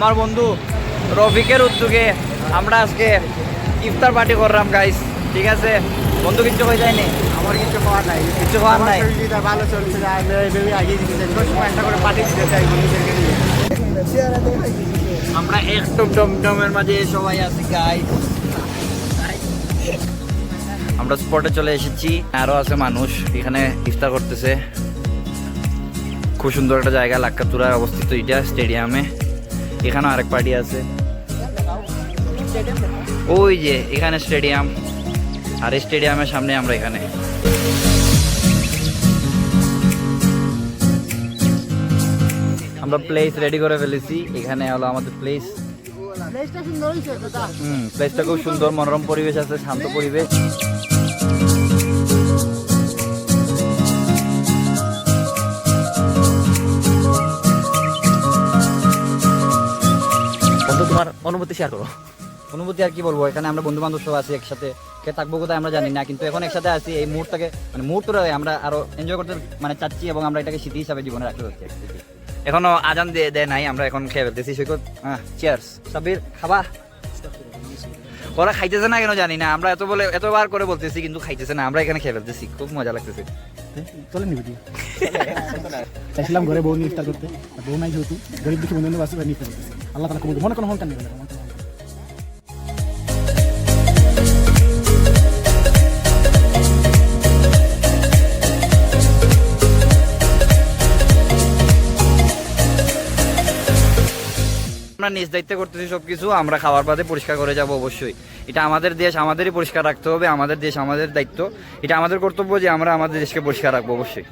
আমার বন্ধু রফিকের উদ্যোগে আমরা আজকে ইফতার পার্টি করলাম গাইস, ঠিক আছে? বন্ধু কিচ্ছু হয়ে যায়নি, আমার কিছু খাওয়ার নাই, কিছু খাওয়ার নাই। ভালো চলছে, আগে দিতে একটা করে পার্টি দিতে চাই বন্ধুদেরকে নিয়ে। আমরা একটু ডমডমের মাঝে সবাই আছি গাইস। আমরা স্পটে চলে এসেছি, আরো আছে মানুষ এখানে ইফতার করতেছে। খুব সুন্দর একটা জায়গা, লাক্কাতুরায় অবস্থিত এটা স্টেডিয়ামে। এখানেও আরেক পার্টি আছে, ওই যে এখানে স্টেডিয়াম, আর এই স্টেডিয়ামের সামনে আমরা এখানে। আমরা প্লেস রেডি করে ফেলেছি, এখানে হলো আমাদের প্লেস। প্লেসটা খুব সুন্দর, মনোরম পরিবেশ আছে, শান্ত পরিবেশ। তোমার অনুভূতি শেয়ার করো। অনুভূতি আর কি বলবো, এখানে আমরা বন্ধু বান্ধব সব আছি একসাথে, কে থাকবো কোথায় আমরা জানি না, কিন্তু এখন একসাথে আছি। এই মুহূর্তটাকে মানে মুহূর্তটা আমরা আরো এনজয় করতে মানে চাচ্ছি, এবং আমরা এটাকে স্মৃতি হিসাবে জীবনে রাখতে হচ্ছে। এখনো আজান দেয় নাই, আমরা এখন খেয়ে ফেলতেছি। সৈকত চিয়ার্স। সাব্বির খাবা? ওরা খাইতেছে না কেন জানি না, আমরা এতবার করে বলতেছি কিন্তু খাইতেছে না। আমরা এখানে খেয়ে ফেলতেছি, খুব মজা লাগতেছে। চলে নিবি চাইছিলাম ঘরে বউ নিয়ে ইফতার করতে, বউ নাই যেহেতু গরিব দুঃখী বন্ধু বান্ধব আছে, নিতে করতেছি। আল্লাহ তাআলা কবুল মনে কোনো হন কান নেবে। আমরা নিজ দায়িত্বে করতেছি সবকিছু। আমরা খাওয়ার বাদে পরিষ্কার করে যাব অবশ্যই। এটা আমাদের দেশ, আমাদেরই পরিষ্কার রাখতে হবে। আমাদের দেশ, আমাদের দায়িত্ব, এটা আমাদের কর্তব্য যে আমরা আমাদের দেশকে পরিষ্কার রাখবো অবশ্যই।